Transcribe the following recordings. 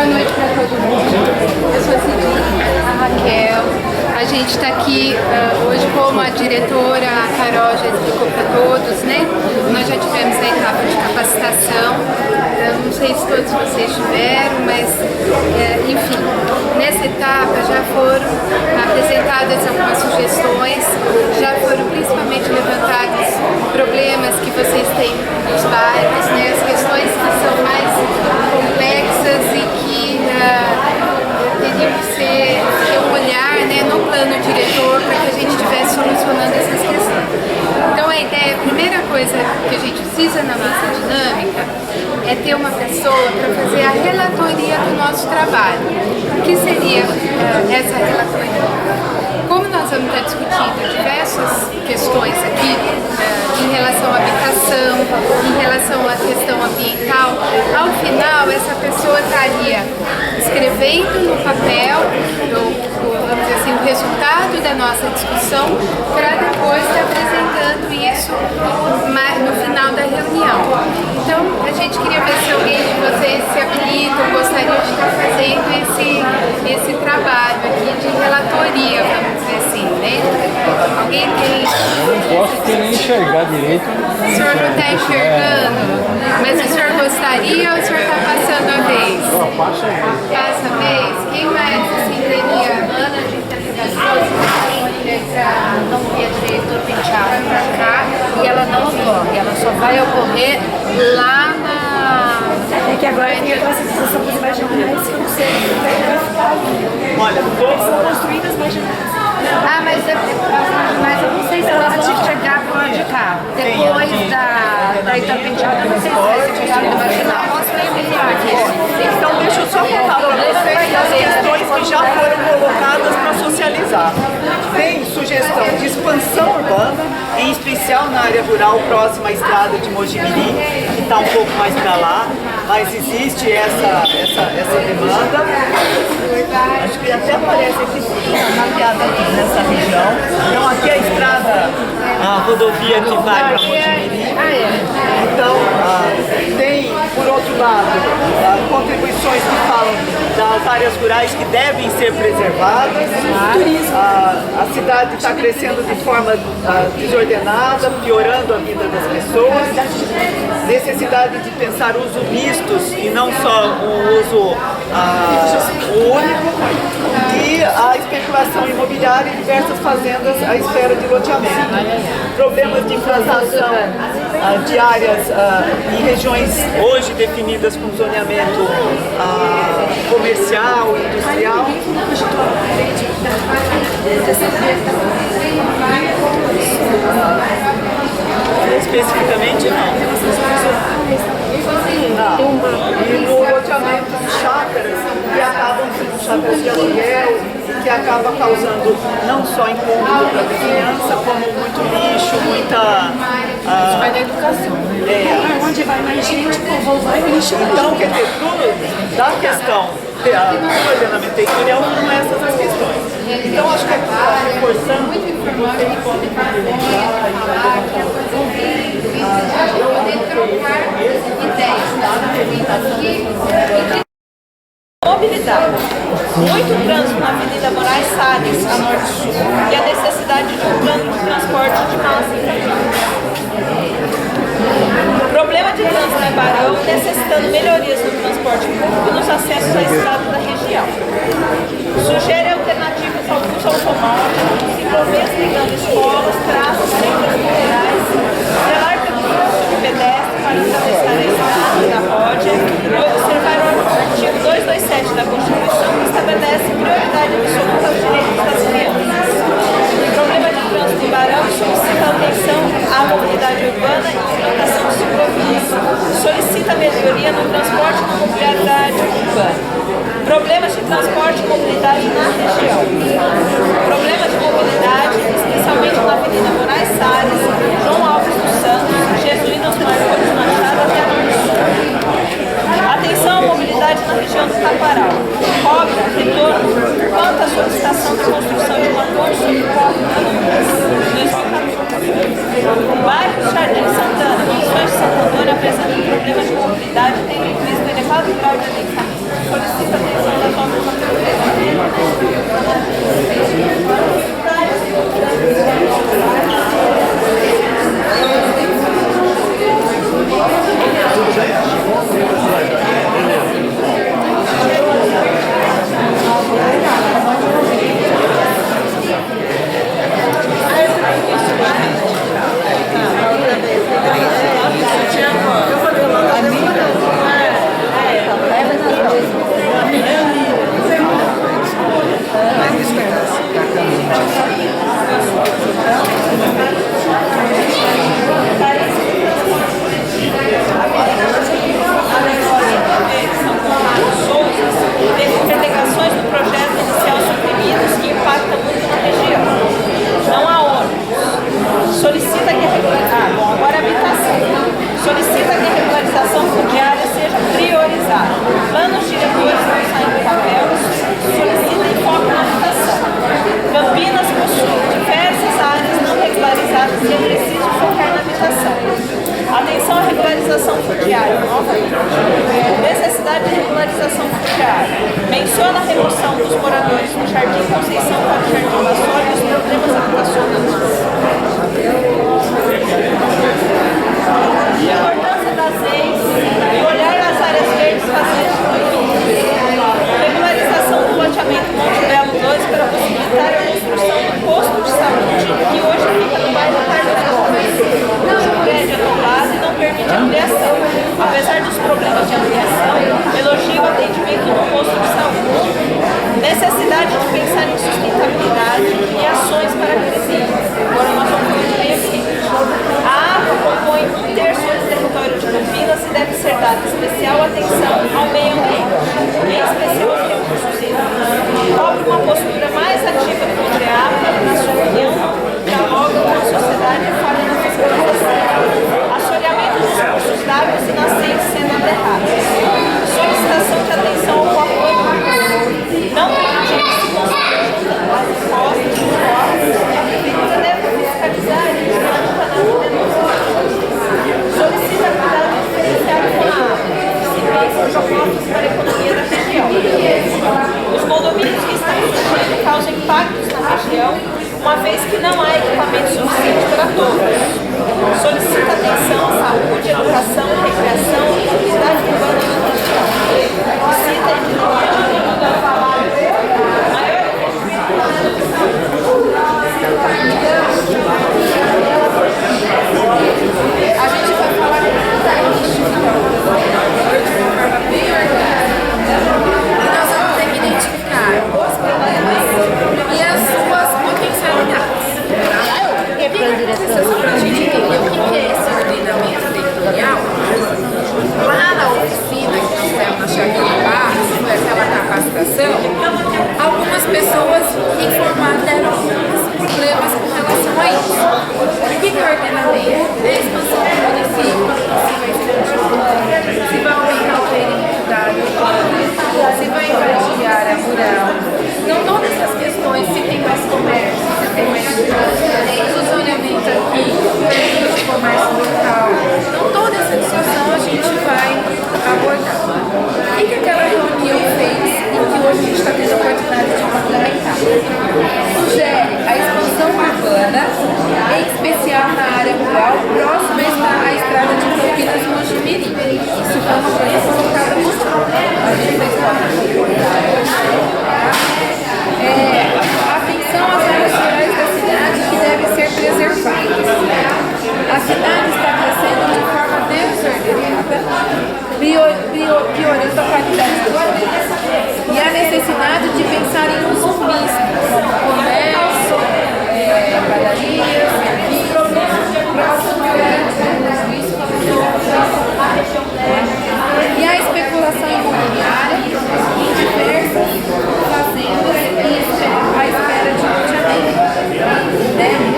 Boa noite para todo mundo. Eu sou a Cidinha, a Raquel. A gente está aqui hoje, como a diretora, a Carol já explicou para todos, né? Nós já tivemos a etapa de capacitação. Não sei se todos vocês tiveram, mas enfim, nessa etapa já foram apresentadas algumas sugestões, já foram principalmente levantados problemas que vocês têm nos bairros, né? As questões que são mais complexas e que teriam que ter um olhar, né, no plano diretor para que a gente estivesse solucionando essas questões. Então a ideia, a primeira coisa que a gente precisa na nossa dinâmica é ter uma pessoa para fazer a relatoria do nosso trabalho. O que seria essa relatoria? Como nós vamos estar discutindo diversas questões aqui em relação à habitação, em relação à questão ambiental, ao final essa pessoa estaria escrevendo no papel, vamos dizer assim, o resultado da nossa discussão para depois estar apresentando isso no final da reunião. Então a gente queria ver se alguém de vocês se habilita ou gostaria de estar fazendo esse trabalho aqui de relatoria, vamos dizer assim, né? Alguém tem... Eu posso querer enxergar direito. O senhor não está enxergando, mas o senhor gostaria ou o senhor está passando a vez? Passa a vez. Passa a vez? Quem mais assim teria? Ana de interligação, não via direito penteado para cá e ela não ocorre, ela só vai ocorrer lá na... É que agora tem aquela sensação das marginais que não sei, Olha, todas são construídas marginais. Mas eu não sei se ela vai chegar pro lado de cá. Depois da Itapenteada, eu não sei se vai ser construída marginal. Posso verificar aqui. Então deixa eu só contar para vocês as questões que já foram colocadas para socializar. Tem sugestão de expansão urbana, em especial na área rural próxima à estrada de Mojimirim, que está um pouco mais para lá, mas existe essa demanda. Acho que até aparece aqui mapeada aqui nessa região. Então aqui é a estrada, a rodovia que vai para Mojimirim. Então tem, por outro lado, contribuições que falam das áreas rurais que devem ser preservadas. A cidade está crescendo de forma desordenada, piorando a vida das pessoas. Necessidade de pensar uso mistos e não só o uso único. E a especulação imobiliária em diversas fazendas à esfera de loteamento. Problemas de implantação de áreas em regiões hoje definidas com zoneamento comercial e industrial. Especificamente não. E no loteamento de chácaras, que acabam sendo chácaras de aluguel, que acaba causando não só incômodo para a vizinhança, como muito lixo, muita... Isso vai da educação. Onde vai mais gente, vai lixo. Então, quer dizer, tudo da questão do ordenamento territorial foram essas as questões. Então, acho que aqui está reforçando muito informação que podem Mobilidade. Muito trânsito na Avenida Moraes Salles, a norte-sul, e a necessidade de um plano de transporte de massa. Problema de trânsito em Barão, necessitando melhorias no transporte público e nos acessos à estrada da região. Sugere alternativas ao uso automóvel, ciclovias ligando escolas, praças, centros culturais, zelar pelo fluxo de pedestre para atravessar a estrada da Ródia e observar o artigo 227 da Constituição, que estabelece prioridade absoluta aos direitos das crianças. Problema de trânsito em Barão solicita atenção à mobilidade urbana e implantação de ciclovias. Solicita melhoria no transporte e na mobilidade urbana. Problemas de transporte e mobilidade na região. Problemas de mobilidade, especialmente na Avenida Moraes Salles, João Alves dos Santos, Jesuínos Marcos Machado até a Sul. Atenção à mobilidade na região do Taquaral. Cobra, retorno, quanto à solicitação da construção de uma ponte sobre o córrego no bairro Jardim Santana, Missões de Santo Antônio apresentam problemas de mobilidade, tendo em vista o elevado grau de adensamento. Solicita Menciona a remoção dos moradores no Jardim Conceição para o Jardim da Sol e os problemas habitacionais. A importância das leis e olhar as áreas verdes fazendas proibidas. Regularização do loteamento Monte Belo 2 para possibilitar a construção do posto de saúde que hoje fica no bairro Carlos Gomes. O prédio é tombado e não permite ampliação. Apesar dos problemas de ampliação, elogia o atendimento no posto de saúde. Necessidade de pensar em sustentabilidade e ações para crescer. Agora nós vamos ver o meio ambiente. A água compõe 1/3 do território de Campinas e deve ser dada especial atenção ao meio ambiente, em especial aos recursos hídricos. Cobre uma postura mais ativa do CONDEAPA na sua união, dialoga com a sociedade e fala na fiscalização. Assoreamento dos cursos d'água e nascentes sendo aterrados. Solicitação de atenção ao apoio não permitir que se construam as encostas dos corpos. A prefeitura deve fiscalizar e implementar nas denúncias. Solicita cuidado diferenciado com a água, se pensam propostas para a economia da região. Os condomínios que estão surgindo causam impactos na região, uma vez que não há equipamento suficiente para todos. Solicita atenção à saúde, educação, recreação e mobilidade urbana na região. Cita maior A gente vai falar da lixo, então, de uma forma bem orgânica. E nós vamos ter que identificar os problemas e as suas potencialidades. O que é necessário para a gente entender o que é esse ordenamento territorial? Lá na oficina que nós temos na Chavinha Barros, que foi aquela capacitação, algumas pessoas deram alguns problemas com relação a isso. O que é ordenamento? É a expansão do município, se vai aumentar o perímetro da área urbana, se vai invadir a área rural. Então, todas essas questões, se tem mais comércio, se tem mais o zoneamento aqui, se for mais local. Então, toda essa discussão a gente vai abordar. O que aquela reunião fez e que hoje a gente está tendo a oportunidade de complementar? Sugere a expansão urbana, em especial na área rural, próxima à estrada de Campinas Mojimirim. Isso foi uma coisa colocada muito a gente vai atenção às áreas rurais da cidade que devem ser preservadas. A cidade está crescendo de forma desordenada, piorando a qualidade do ar e a necessidade de pensar em uso misto, como comércio, padarias, e a especulação imobiliária em diversas fazendas à espera de loteamento.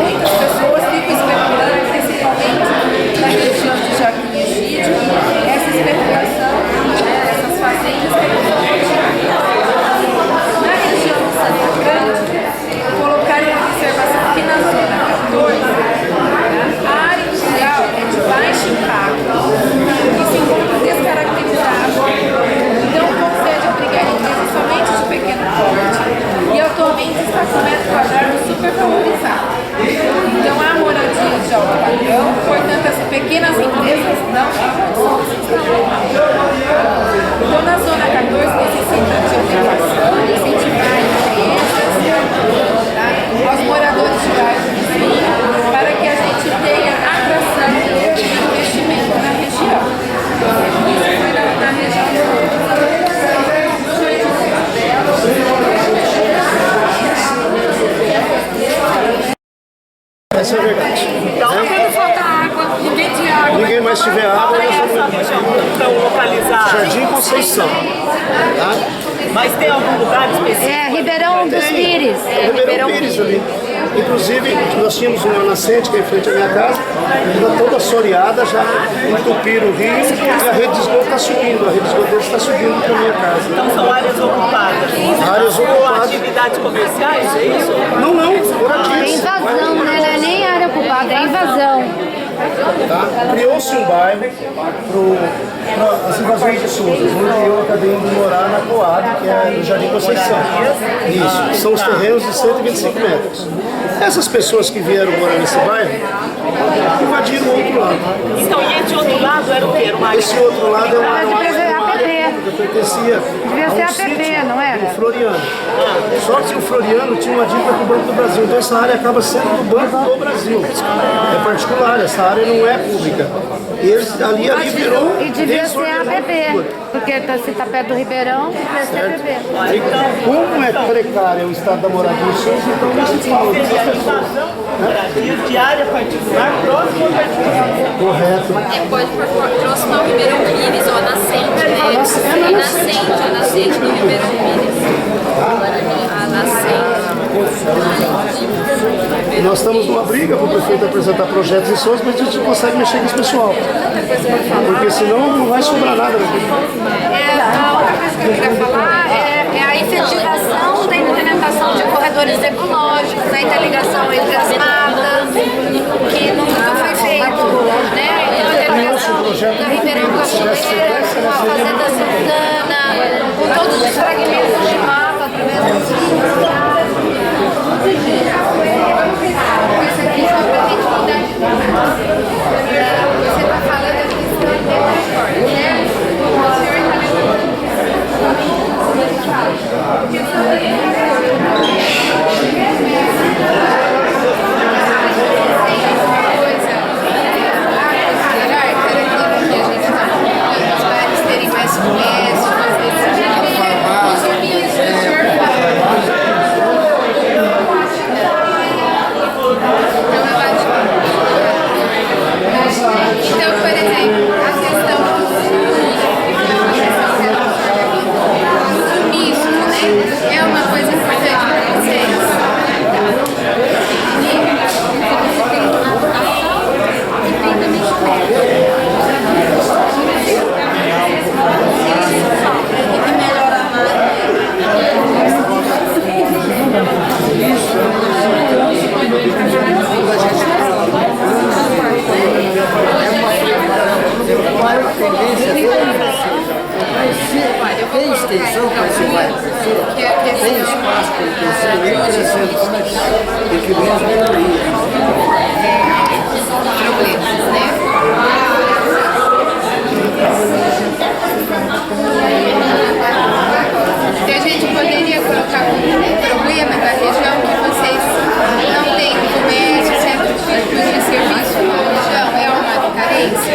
Muitas pessoas ficam especulando, principalmente na região de Jardim Egídio, essa especulação, essas fazendas que estão na região de Santa Grande, colocaram uma observação aqui na zona 14. A área industrial é de baixo impacto e se encontra descaracterizada. Então, concede obrigar empresas somente de pequeno porte e atualmente está com o metro quadrado supervalorizado. Então, há moradia de alto padrão, portanto, as pequenas empresas não têm condições de instalar. Então, na zona 14 necessita de adequação, incentivar empresas, aos moradores de bairro vizinho, para que a gente tenha atração de investimento na região. Isso foi na região Essa é a verdade. quando falta água, ninguém tem água. Ninguém mais tiver água, nós Então, localizar. Jardim Conceição. Tá? Mas tem algum lugar específico? É, Ribeirão dos Pires. Ribeirão Pires ali. Inclusive, nós tínhamos uma nascente que é em frente à minha casa, ela toda assoreada, já entupiram o rio e a rede de esgoto está subindo. A rede de esgoto está subindo para a minha casa. Então são áreas ocupadas. Áreas Ou ocupadas. atividades comerciais, é isso? Não, É moradia. invasão, né? Não é nem área ocupada, é invasão. Tá? Criou-se um bairro para as invasões de Souza, onde eu acabei indo morar na Coab, que é no Jardim Conceição. Isso, são os terrenos de 125 metros. Essas pessoas que vieram morar nesse bairro invadiram o outro lado. Então, e esse outro lado era o quê? Era uma área... Esse outro lado é uma área APP. que pertencia Devia ser a um APP, sítio não era? do Floriano. Só que o Floriano tinha uma dívida com o Banco do Brasil, então essa área acaba sendo do Banco do Brasil. É particular, essa área não é pública. E eles, ali virou... E devia ser APP, porque se está perto do Ribeirão, devia ser APP. Então, como é precário o estado da moradia em Souza, então não se fala dessas pessoas. de área particular próximo ao particular. Correto. Pode pôr próximo ao Ribeirão Pires, ou a nascente, né? A nascente do Ribeirão Pires. A nascente. Nós estamos numa briga para o prefeito apresentar projetos em Souza, mas a gente não consegue mexer com esse pessoal. Porque senão não vai sobrar nada daqui. A outra coisa que eu queria falar é a efetivação da implementação de corredores ecológicos, a interligação entre as matas, que nunca foi feito, né? Então, a interligação da Ribeirão Cachoeira, com a Fazenda Santana, com todos os fragmentos de mata através das vias. Você está falando da questão do transporte, né? O senhor então, por exemplo, a questão do misto, né? É uma coisa importante para vocês? Tem extensão para esse bairro crescer? Tem espaço para ele crescer, ele crescendo mais, tem que menos Problemas, né? Então a gente poderia colocar como problema da região que vocês não têm comércio, centro de serviço na região, é uma carência?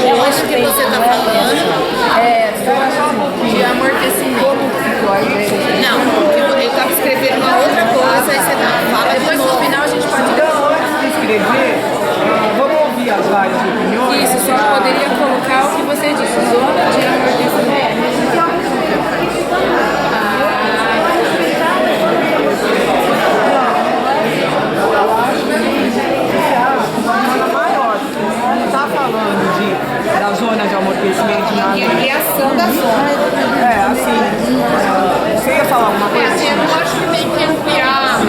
Eu acho que você está falando de amortecimento. Não, eu estava escrevendo uma outra coisa, aí você fala depois no final a gente pode... Então, antes de escrever, vamos ouvir as várias opiniões. Isso, só poderia colocar o que você disse, zona de amortecimento. Está falando da zona de amortecimento na Criação da zona. assim, você ia falar alguma coisa? Assim, eu não acho que tem que ampliar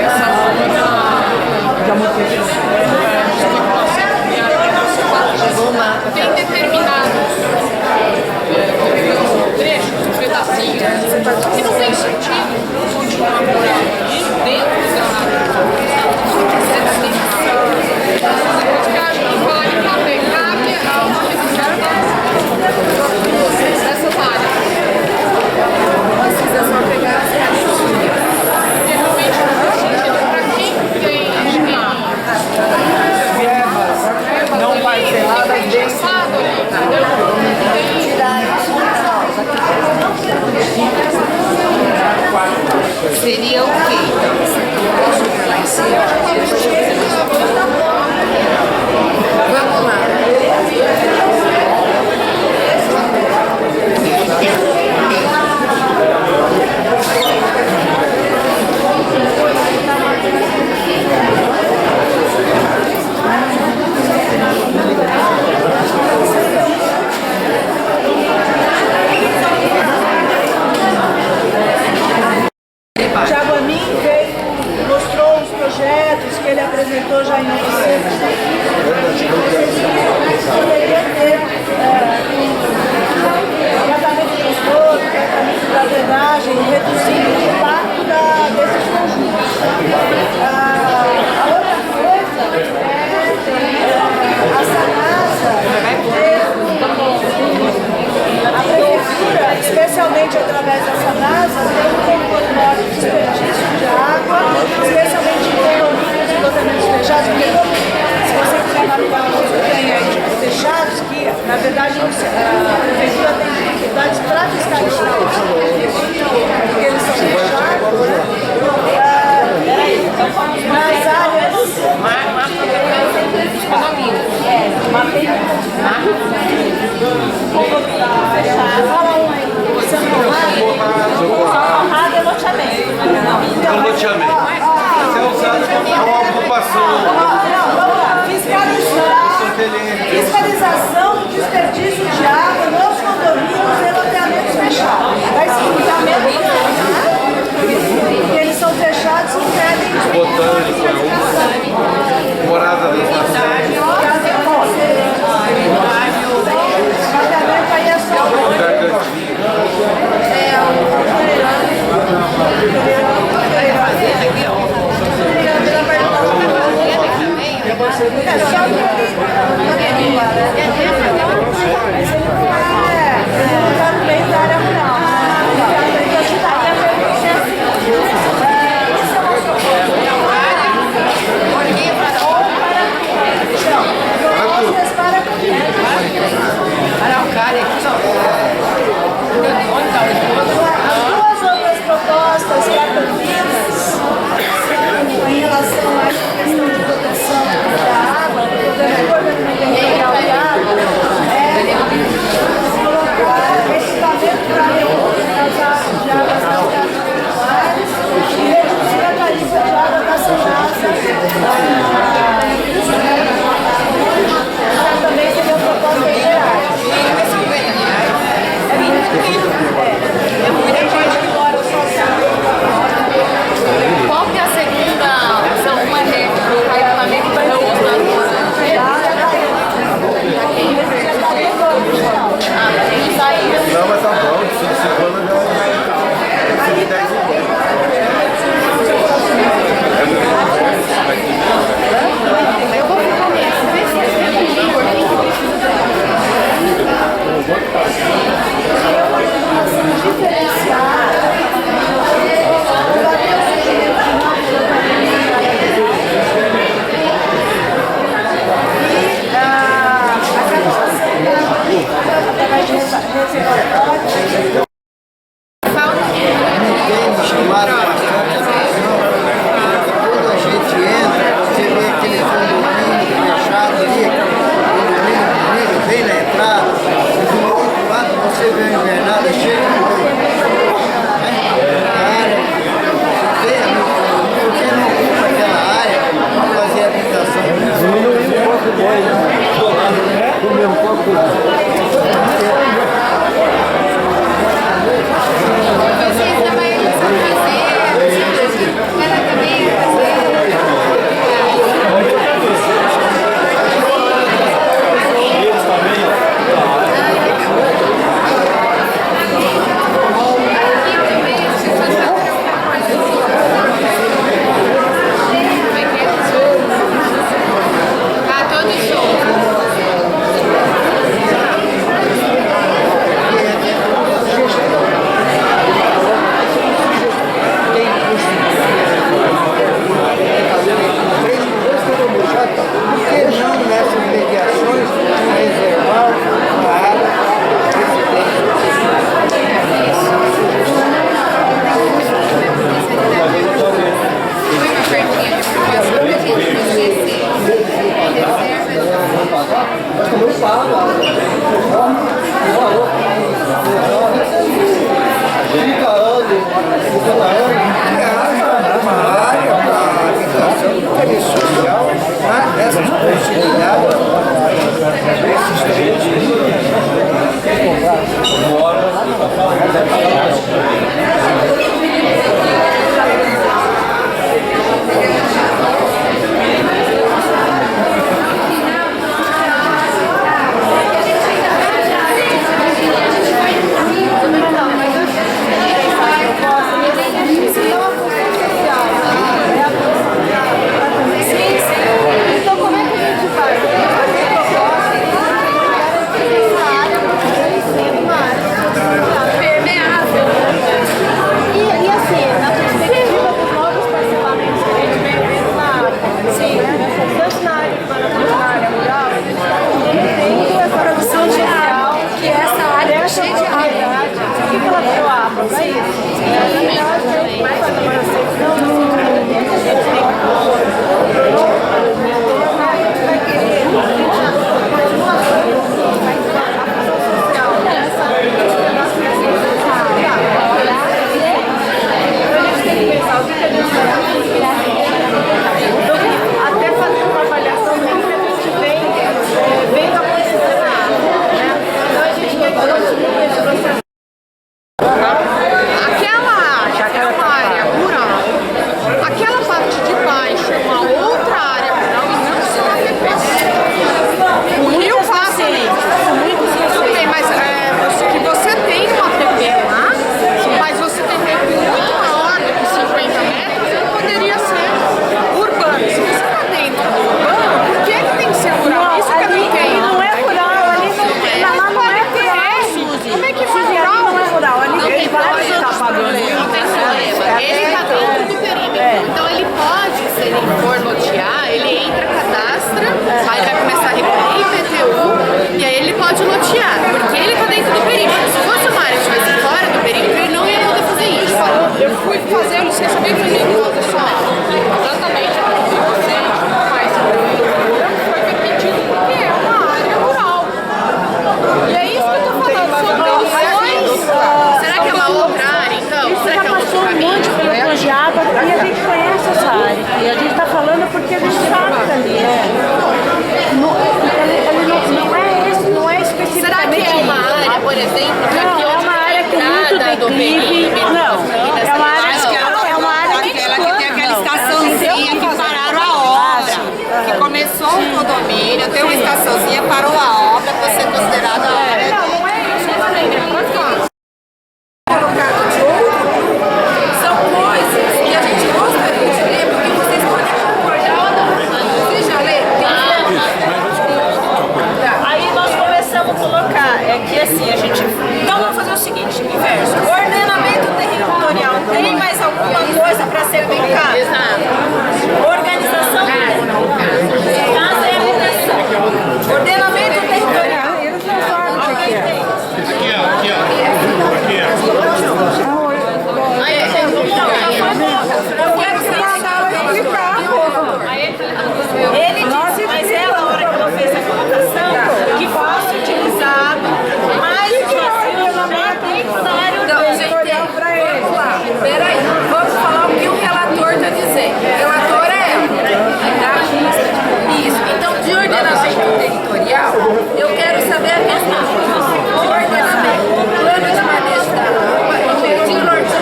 essa zona De amortecimento. tem determinados trechos, pedacinhos, que não tem sentido continuar morando dentro da área. Essas áreas. Precisa só pegar as caixinhas. Porque realmente não faz sentido para quem tem Verbas não parceladas dentro. entendeu? através dessa NASA, tem um controle maior de desperdício de água, especialmente em condomínios e lotamentos fechados, porque se você quiser navegar o que tem aí fechados, que na verdade a prefeitura tem dificuldades para fiscalizar os porque eles são fechados, né? Nas áreas Honrado é loteamento. Não loteamento. Isso é usado como ocupação. Vamos lá, fiscalização do desperdício de água nos condomínios e loteamentos fechados. Mas loteamento não, eles são fechados e pedem Botânico é uma. Morada das Nações. loteamento aí é só as duas outras propostas para Campinas são em relação à questão de proteção da água, do programa territorial de água, colocar equipamento para reduzir as águas de águas residuais e reduzir a tarifa de água da Sanasa. Também seria proposta geral. Qual que é a segunda opção? Uma é colocar equipamento para uso da rua. Tem que sair. Não, mas tá bom. Se quando já 10 Eu vou pro começo, vê se Me chamaram bastante atenção. Quando a gente entra, você vê aquele condomínio fechado ali, condomínio bonito, bem na entrada, e do outro lado você vê a invernada cheia de coisa. A área, você vê a porque não ocupa aquela área para fazer habitação. Diminuiu um pouco o boi, né? Comeu um pouco vocês trabalham só fazer, ela também é todos juntos. Por que não nessas mediações reservar uma área Foi uma pergunta de proposta que a gente esqueceu. uma área para habitação de interesse social, essas possibilidades, Então como é que a gente faz? Permeável. não é isso? Até fazer uma avaliação que a gente vem da posição, né? Então a gente vai continuar esse processo. Aquela área rural, aquela parte de baixo é uma outra área rural e não só a APP. O rio passa ali. Tudo bem, mas que você tem uma APP lá, mas você tem muito maior do que 50 metros, ele poderia ser urbano. Se você está dentro do urbano, por que tem que ser rural? Isso que eu não entendo. Não é rural, ali não é rural, Suzy. Como é que foi Suzy, rural? ali não é rural, ali tem vários Não tem problema. Ele está dentro do perímetro. Então ele pode, se ele for lotear, ele entra, cadastra, aí ele vai começar a recolher IPTU e aí ele pode lotear, porque ele está dentro do perímetro. Se fosse uma área que estivesse fora do perímetro, ele não ia poder fazer isso. Eu fui fazer a licença bem perigosa só. Exatamente. Mas foi permitido porque é uma área rural. E é isso que eu estou falando. São tensões. Será que é uma outra área, então? Isso Será já que é um outro passou um caminho? monte pelo projeto e a gente conhece essa área. E a gente está falando porque a gente sabe dali, né? Ele não é especificamente. Será que é uma área, por exemplo, que aqui Não, é uma área com muito declive. Não, é uma área aquela que tem aquela estaçãozinha que pararam a obra. Que começou o condomínio, tem uma estaçãozinha, parou a obra para ser considerada a área. não é isso que eu falei, né? Pode falar. São coisas que a gente gostaria de ler, porque vocês podem concordar ou não. Vocês já leram? Aí nós começamos a colocar, que assim, a gente... Então vamos fazer o seguinte, inverso. O ordenamento territorial tem mais alguma coisa para ser colocada? Exato. Organização casa e habitação. Ordenamento territorial. Alguém tem? Ele disse, mas ela, a hora que ela fez a colocação, que fosse utilizado mais o dentro da área urbana. Vamos lá, peraí, vamos falar o que o relator está dizendo. O relator é ela, tá? Isso, então de ordenamento territorial, eu quero saber a questão de ordenamento, plano de manejo da água, de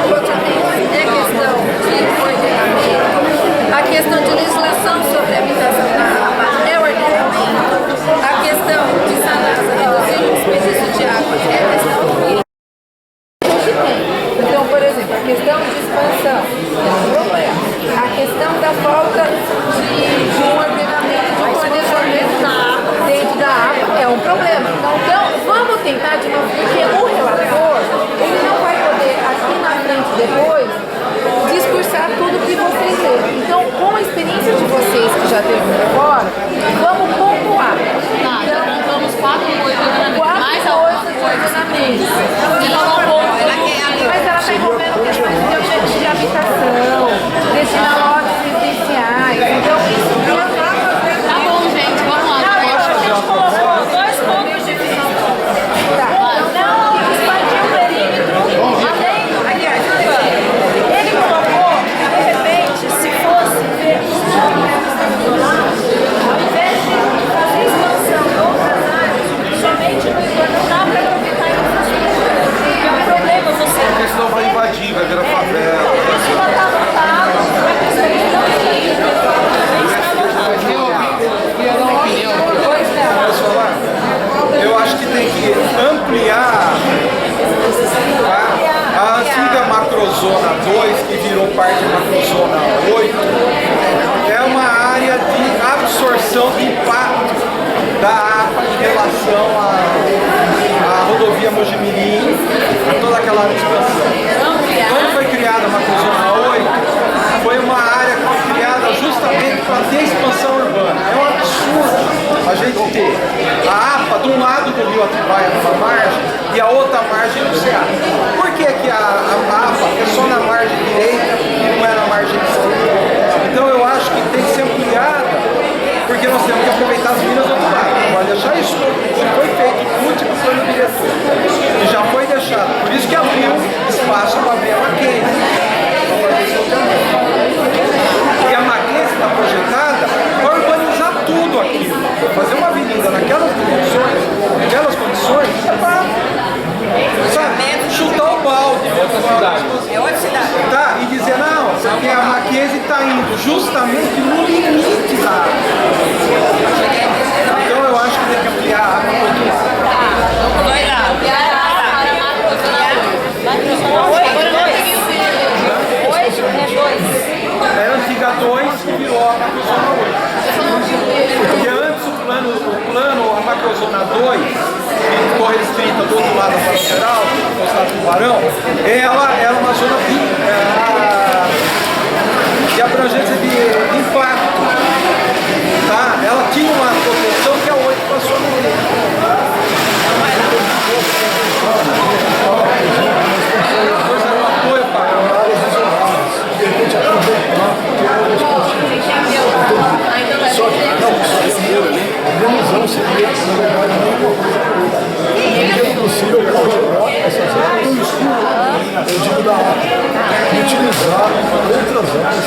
loteamento, é questão de ordenamento, a questão de legislação sobre a habitação da água, é ordenamento, a questão de sanar, reduzir o desperdício de água, é questão do então, por exemplo, a questão de expansão é um problema. A questão da falta de um ordenamento, de um planejamento dentro da água é um problema. Então, vamos tentar de novo, porque o relator, ele não vai poder, aqui na frente depois, discursar tudo que vocês leram. Então, com a experiência de vocês que já terminou agora, vamos pontuar. Então, Vamos 4 coisas, mais coisas de ordenamento. Mas ela está envolvendo questões de habitação, destinar lotes residenciais. Então, isso Tá bom, gente, vamos lá. A gente colocou 2 pontos de vista. Não expandir o perímetro além do ele colocou, de repente, se fosse ver ao invés de fazer expansão em outras áreas, somente no entorno, não dá para aproveitar a infraestrutura. É um problema você. Porque senão vai invadir, vai virar favela. Isso já está lotado, a questão de não Posso falar? Eu acho que tem que ampliar a antiga macrozona 2, que virou parte da macrozona 8, é uma área de absorção de impacto da APA em relação à rodovia Mojimirim, a toda aquela área de expansão. Quando foi criada a macrozona 8, foi uma área que foi criada justamente para ter expansão urbana. É um absurdo a gente ter a APA de um lado do rio Atibaia numa margem e a outra margem no Ceará. Por que que a Mackenzie está indo justamente no limite da água. Então eu acho que tem que ampliar a água para outro lado. Vai lá. Era antiga 2 que virou a macrozona 8. Porque antes o plano, a macrozona 2, que ficou restrita do outro lado da lateral, do estado do Tubarão, ela era uma zona de abrangência de impacto. Tá? Ela tinha uma proteção que a 8 passou a não ter. Só que a organização seria possível para essas áreas, eu digo da água, utilizar outras áreas.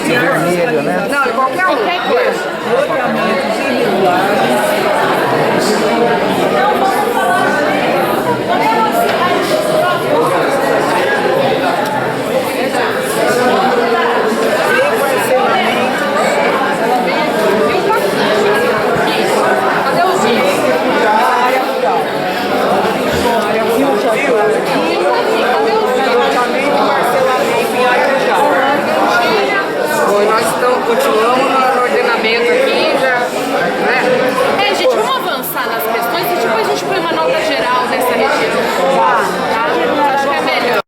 Vermelho, né? Não, qualquer coisa. Lotamentos irregulares. Continuamos no ordenamento aqui, já, né? É, gente, vamos avançar nas questões e depois a gente põe uma nota geral nessa região. Tá? Acho que é melhor.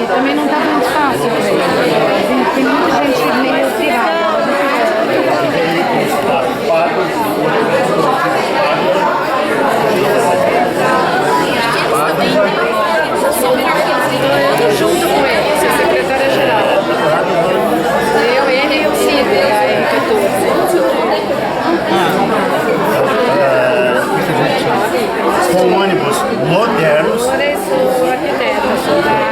Também não está muito fácil, tem muita gente meio pirada. Junto com ele, essa secretária-geral. Ele e o Cid, aí que eu tô. Com ônibus modernos. Eu sou arquiteta, sou da área.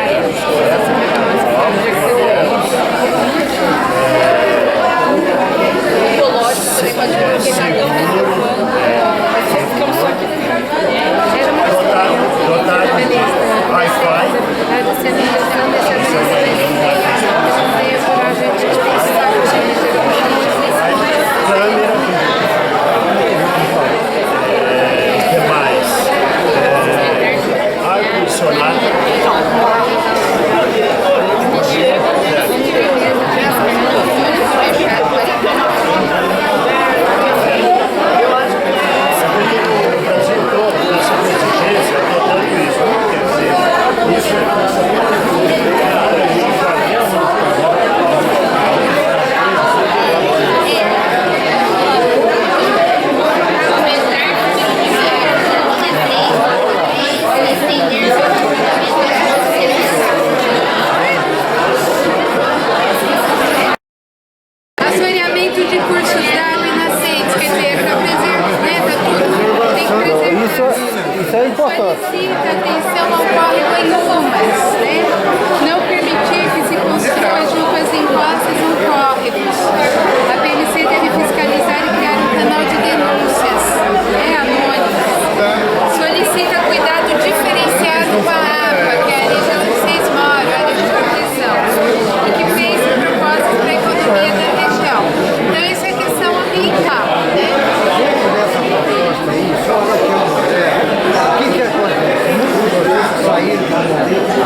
solicita atenção ao córrego em umas, né? Não permitir que se construa junto às encostas ou córregos. A PMC deve fiscalizar e criar um canal de denúncias, né, anônimas. Solicita cuidado diferenciado com a APA, que é a região que vocês moram, a área de proteção, e que fez propósitos para a economia da região. Então isso é questão ambiental, né? O que acontece? Muitos de vocês saíram da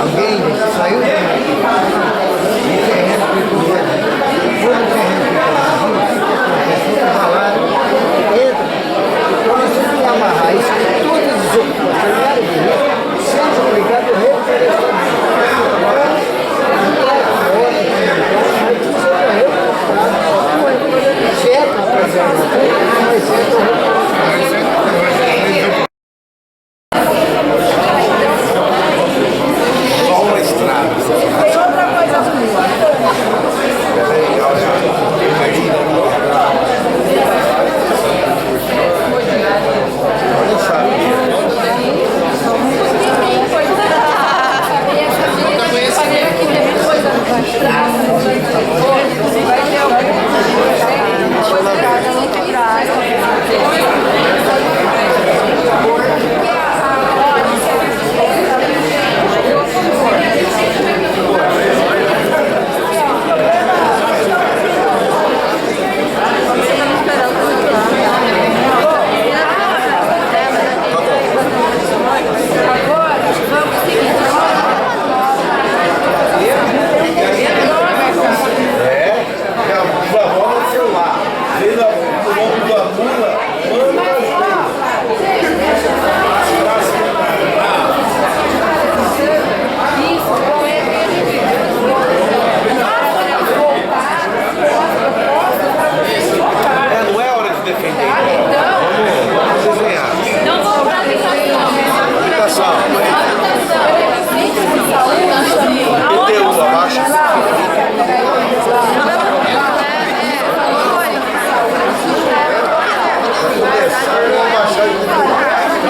alguém saiu da e terreno ficou vazio. Quando o terreno ficou vazio, o que acontece? Fica ralado, entra. Então nós temos que amarrar isso com todas as ocupações de risco, sendo obrigado a reflorestamento. Certo, mas Só uma estrada.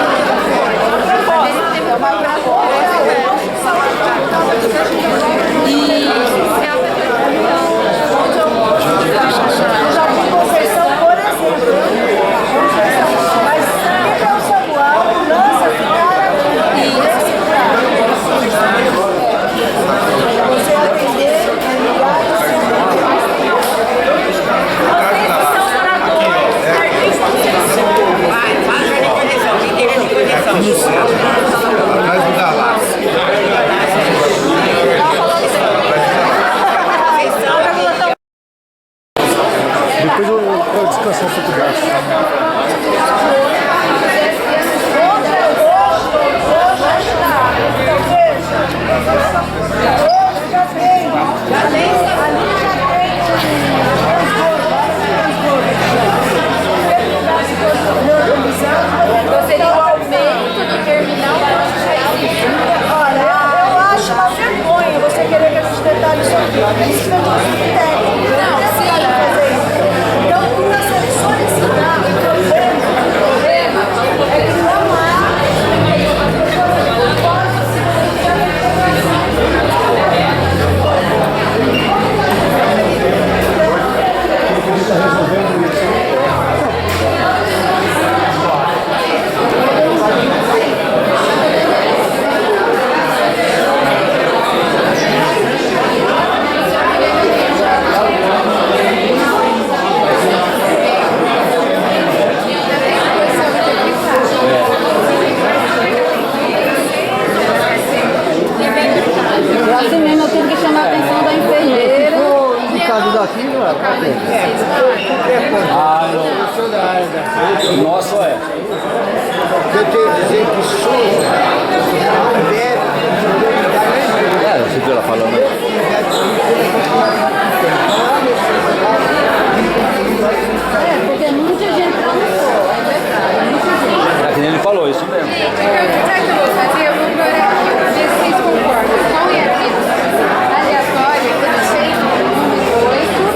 Tem outra coisa Nossa, é. Eu tenho que dizer que Souza deve Você viu ela falando? Porque muita gente não foi, é verdade. É que nem ele falou, isso mesmo. Gente, sabe o que eu vou fazer? Eu vou procurar aqui para ver se vocês concordam. Qual é a vida aleatória que no centro do 8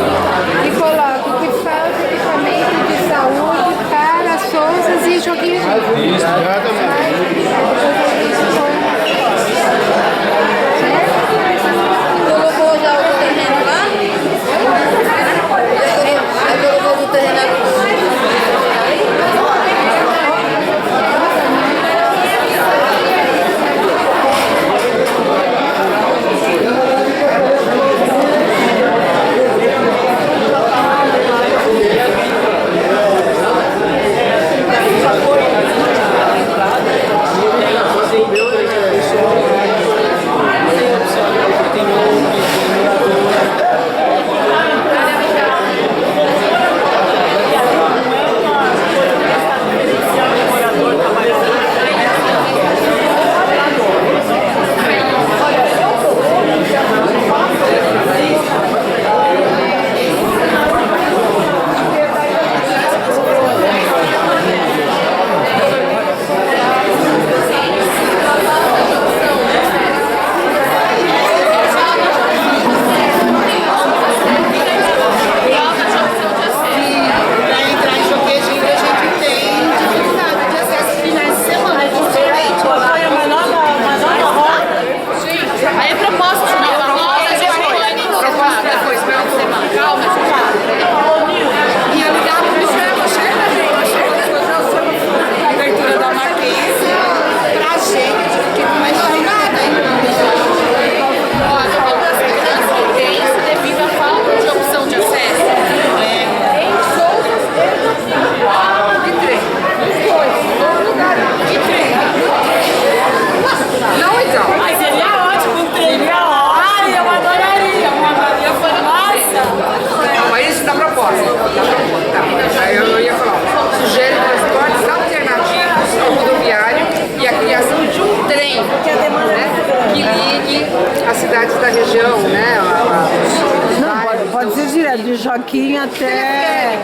e coloco que falta equipamento de saúde para Souzas e Joguinho. Isso, exatamente. até...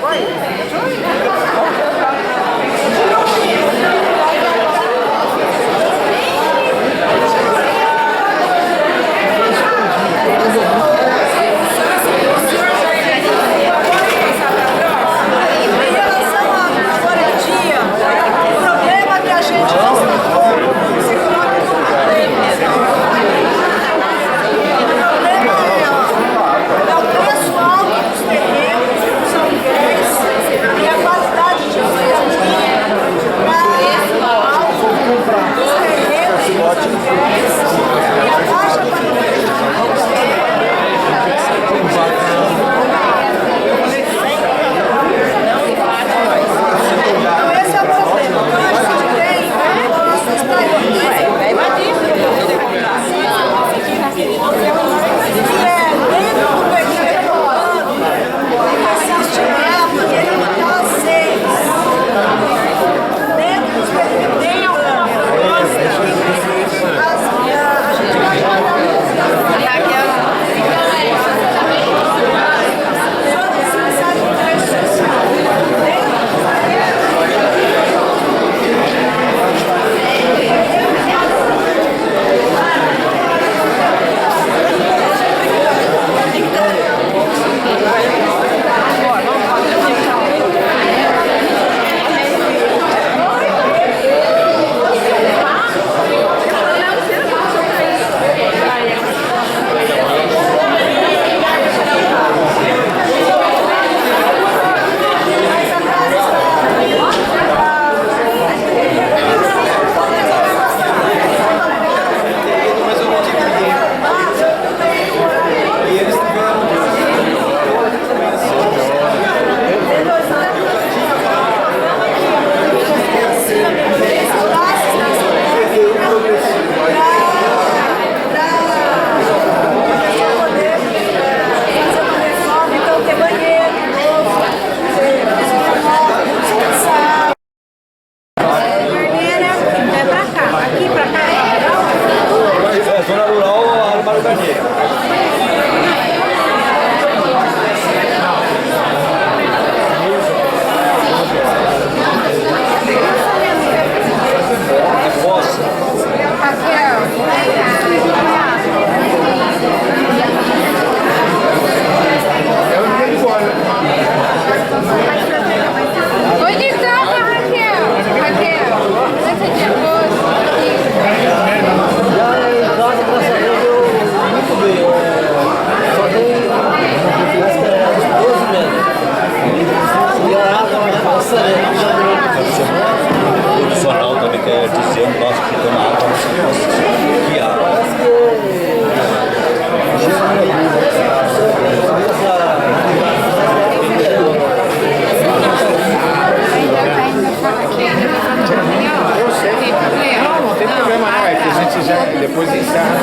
depois encerra.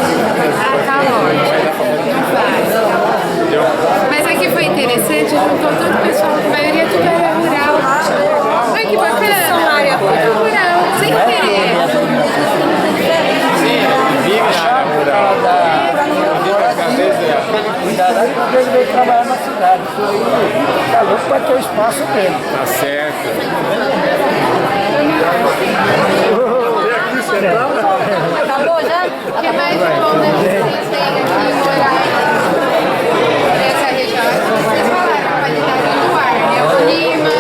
Tá ótimo. Não faz. Mas aqui foi interessante, juntou todo o pessoal, a maioria tudo era rural. Olha que bacana. Tudo rural, sem querer. Sim, vive na área rural. Às vezes veio trabalhar na cidade. Isso aí tá louco para ter o espaço dele. Tá certo. Acabou já? O que mais de bom vocês têm aqui morar nessa região? Vocês falaram a qualidade do ar, né? O clima,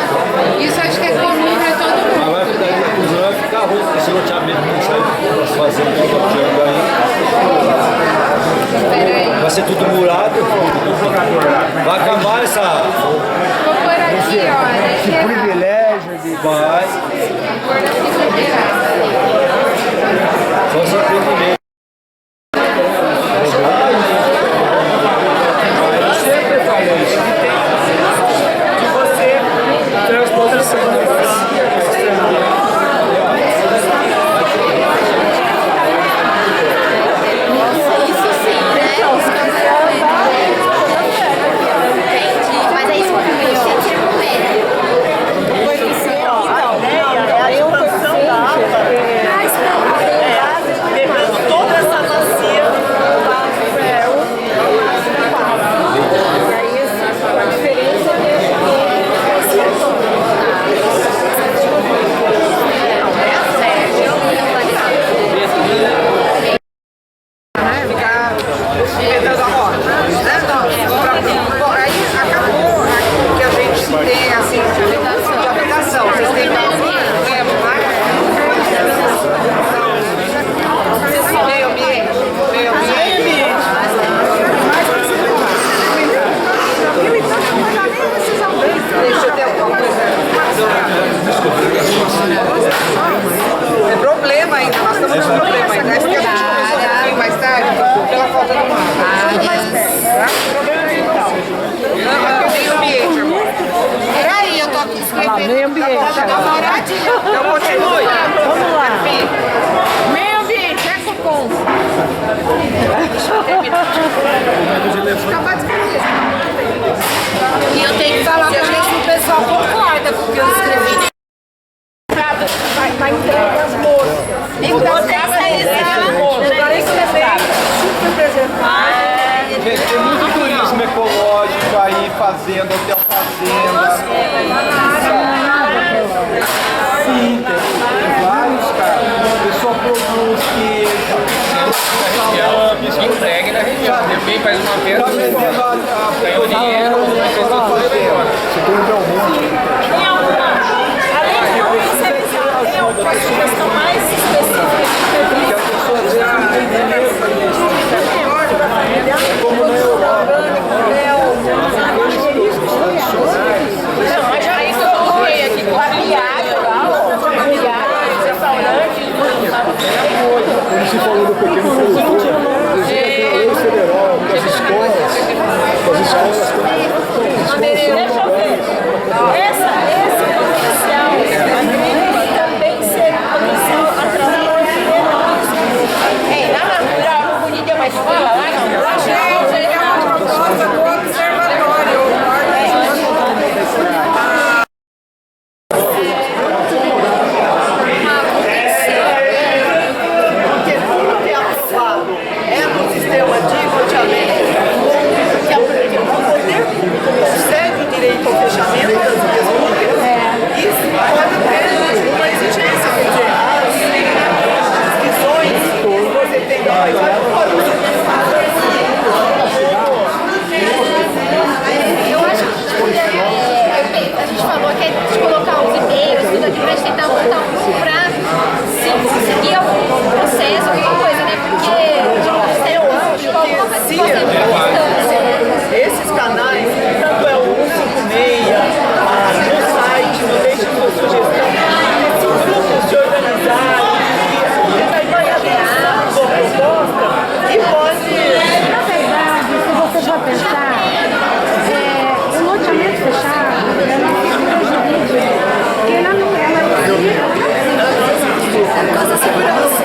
isso acho que é comum para todo mundo. Mas vai ficar rouco, se não tinha medo de sair fazendo tudo aquilo aí. Vai ser tudo murado. Vai acabar essa. Vou por aqui, ó. Que privilégio de. Vai. Vou por aqui pra virar. Só surpreendimento. Eu sempre falei isso. De você transposição. Mas é isso que eu senti com ele. A expansão da APA, esse problema aí. Parece que a gente começou um pouquinho mais tarde, pela falta do mar. Tá? Meio ambiente, amor. Peraí, eu tô aqui escrevendo. Meio ambiente. Então continue. Vamos lá. Meio ambiente, é cupom. E eu tenho que falar pra ver se o pessoal concorda com o que eu escrevi. Vai entregar as moças. Então, essa aí, Super preservado. Gente, tem muito turismo ecológico aí, fazenda, hotel fazenda. Sim, tem vários, cara. O pessoal produz queijo. Entregue na região. Também faz uma venda. Tá vendendo a Ganhou dinheiro, fez uma coisa melhor. Tem alguma, além de comercializar, tem alguma sugestão mais específica Que as pessoas entenderam como na Europa. Não, mas aí que eu coloquei aqui com a viagem, restaurante, Como se falou do pequeno produtor, existe a lei federal, das escolas. deixa eu ver. Esse potencial também ser potencial através de na natural, não podia ter mais escola lá, não? Eu acho que é uma proposta do observatório. Porque tudo que é aprovado é no sistema de loteamento, que o poder público concede o direito ao fechamento das vias públicas. Isso pode ter uma exigência, quer dizer, as visões que você tem da paisagem podem ser Eu acho que a gente falou que é de colocar os e-mails, tudo aqui pra gente tentar montar um grupo pra conseguir algum processo, alguma coisa, né? Porque eu acho que se esses canais, tanto é o 156, no site, no Deixe Sua Sugestão, esses grupos se organizarem, que vai atrasar a sua proposta e pode... Na verdade, se você for pensar, o loteamento fechado, ela porque ela não por causa da segurança.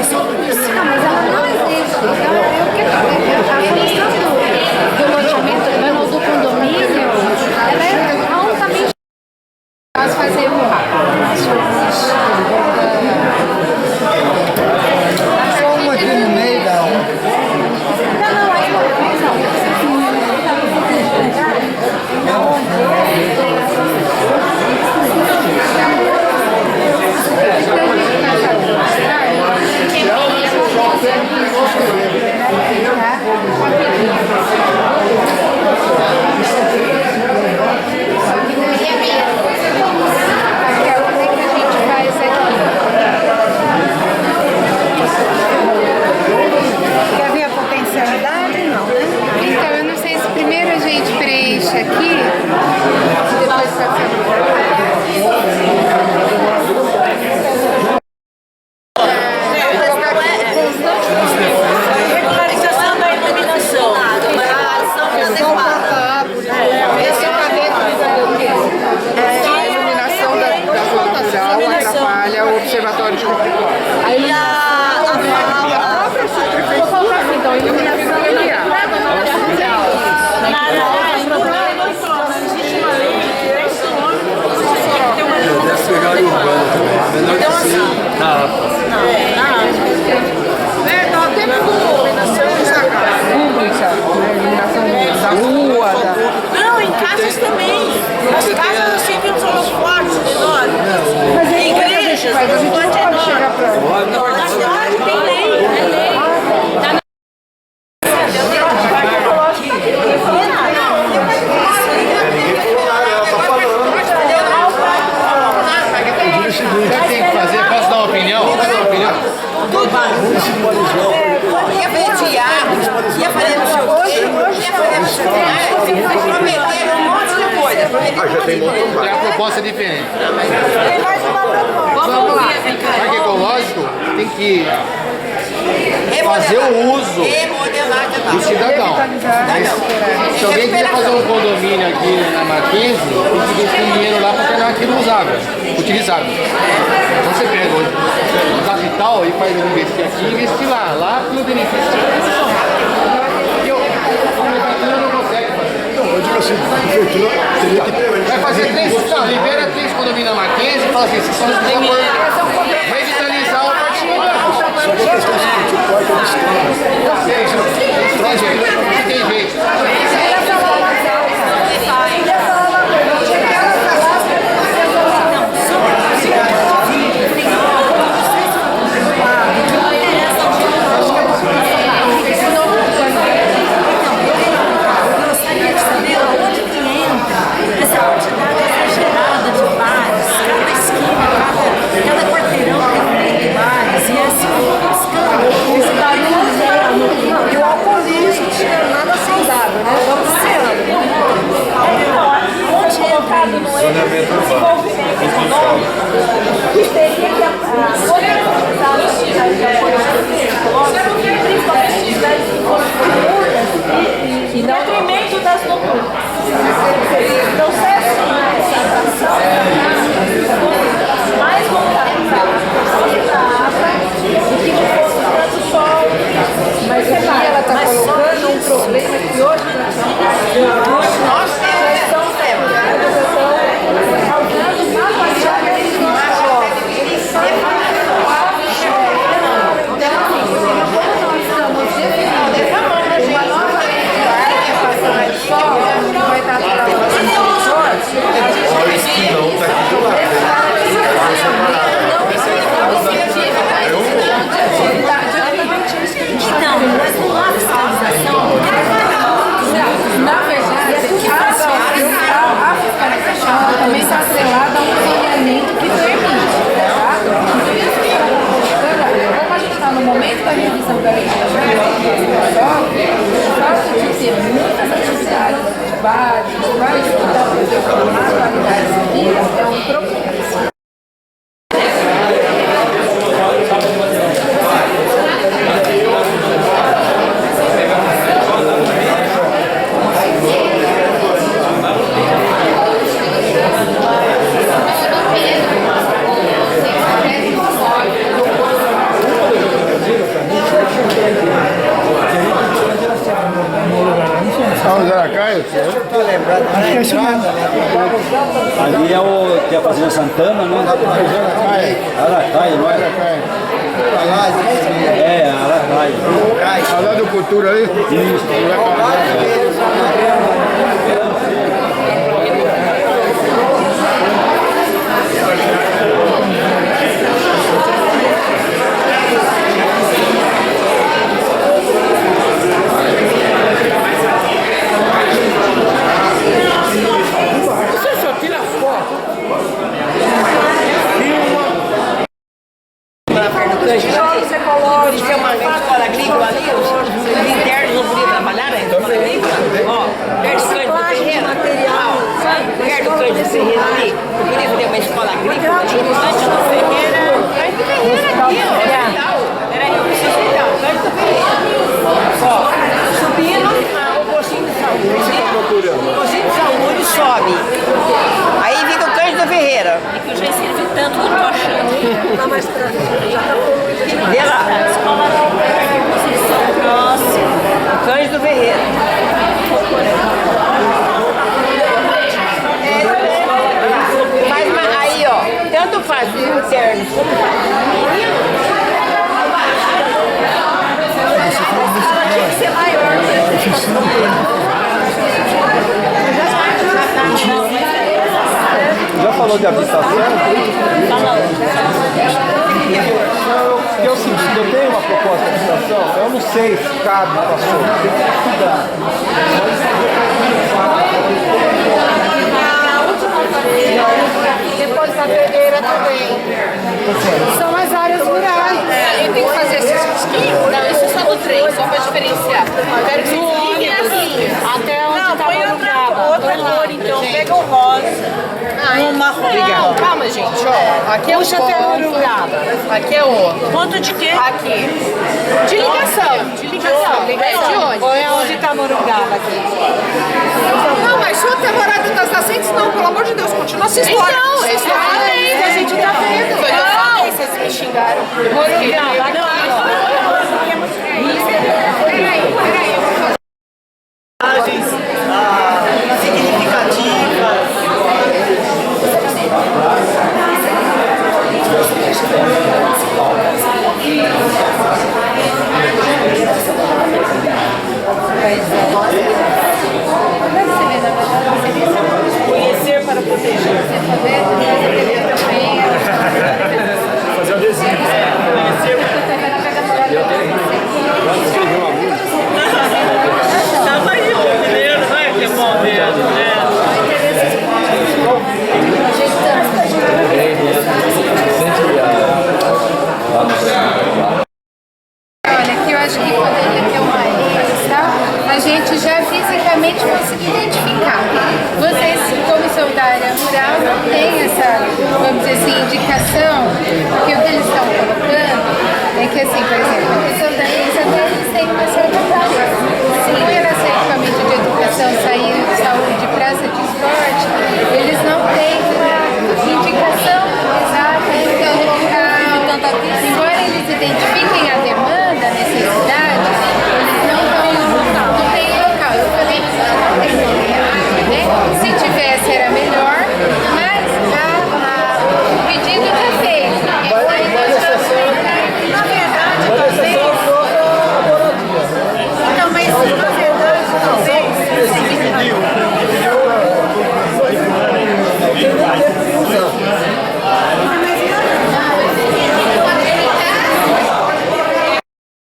Não, mas ela não existe. Então, a questão do loteamento urbano ou do condomínio, ela é altamente... Nós fazemos Só uma aqui no meio da Quer ver a potencialidade? Não, né? Então, eu não sei se primeiro a gente preenche aqui, depois Regularização da iluminação. A iluminação da zona rural atrapalha o observatório de Copiapó. Aí A própria subprefeitura, então, iluminação Deve ser área urbana também. Menor que seja. Dá tempo com iluminação pública, iluminação da rua, não, em casas também. Nas casas nós tínhamos holofotes menores. Mas Em igrejas, mas a gente não pode chegar pra... na cidade tem lei. É lei. tem que fazer, posso dar uma opinião? Ia vetear, ia fazer no seu ia fazer no seu prometeram um monte de coisa. Já tem mototáxi. A proposta é diferente. Tem mais uma proposta. Vamos lá. Parque ecológico tem que fazer o uso do cidadão. Se alguém quiser fazer um condomínio aqui na Mackenzie, tem que investir dinheiro lá para tornar aquilo usável, utilizável. Então você pega o capital e faz investir aqui e investir lá. Lá tem o benefício. E a prefeitura não consegue fazer. Eu digo assim, a prefeitura teria que ter. Vai fazer três, não, libera 3 condomínios na Mackenzie e fala assim, vocês são revitalizar o partido. Só que a questão é seguinte, o quarto é distante. Não tem jeito. Cada quarteirão tem muito bares e é assim, e o alcoolismo não é nada saudável, né? Vamos ser onde é entrado no desenvolvimento econômico que teria que organizar as cidades principalmente cidades que fossem comunas e em detrimento das noturnas. Então, se é assim, mais voltado para a água do que fosse tanto sol. Mas aqui ela está colocando um problema que hoje nós estamos tendo. Causando uma baixada de Então, mas não há fiscalização. Na verdade, a fiscalização também está atrelada a um saneamento que permite. Como a gente está no momento da revisão da legislação, o fato de ter muitas atividades de bares, de vários cuidados na qualidade de vida é um problema. Ali é o que é a Fazenda Santana, né? Aracaia, não é? É, Aracaia. Falar do cultura aí? Isso. Tijolos ecológicos, Tem uma escola agrícola ali, os internos não podiam trabalhar na escola agrícola? Ó, perto do Cândido Ferreira. Perto do Cândido Ferreira ali. Eu podia fazer uma escola agrícola ali, Cândido Ferreira. Cândido Ferreira aqui, ó. Peraí, eu preciso olhar. Cândido Ferreira. Ó, subindo o postinho de saúde. O postinho de saúde sobe. Aí fica o Cândido Ferreira. É que eu já escrevi tanto que eu tô achando. tá mais pra já tá pouco. Vê lá. Próximo. Cândido Ferreira. Mas aí, ó, tanto faz os internos como Tinha que ser maior. Já falou de habitação? Eu senti, eu tenho uma proposta de habitação, eu não sei se cabe para a sua, tem que estudar. Depois da Pereira também. São as áreas rurais. Eu tenho que fazer esse esquema. Não, isso é só do trem, só para diferenciar. Eu quero que vocês liguem assim, até onde estava alugado. cor, então pega o rosa. Um marrom. Não, calma, gente, ó. Aqui é o ponto. Aqui é o Ponto de quê? aqui. De ligação. De ligação. De onde? Ou é onde tá Morungaba aqui? Não, mas se o namorado das nascentes, não, pelo amor de Deus, continua essa história. Então, é isso que a gente tá vendo. Foi o que eu falei, vocês me xingaram. Morungaba aqui. Peraí. Imagens significativas. Conhecer para proteger. Fazer o adesivo. Tava aí o mineiro, vai que é bom mesmo, né? Olha, que eu acho que poderia ter uma lista, a gente já fisicamente conseguir identificar. Vocês, como são da área rural, não tem essa, vamos dizer assim, indicação, porque o que eles estão colocando é que, assim, por exemplo, a questão da lista, eles têm uma certa praça. Se com relação a equipamento de educação, saúde, praça de esporte, eles não têm uma indicação exata, então, embora eles identifiquem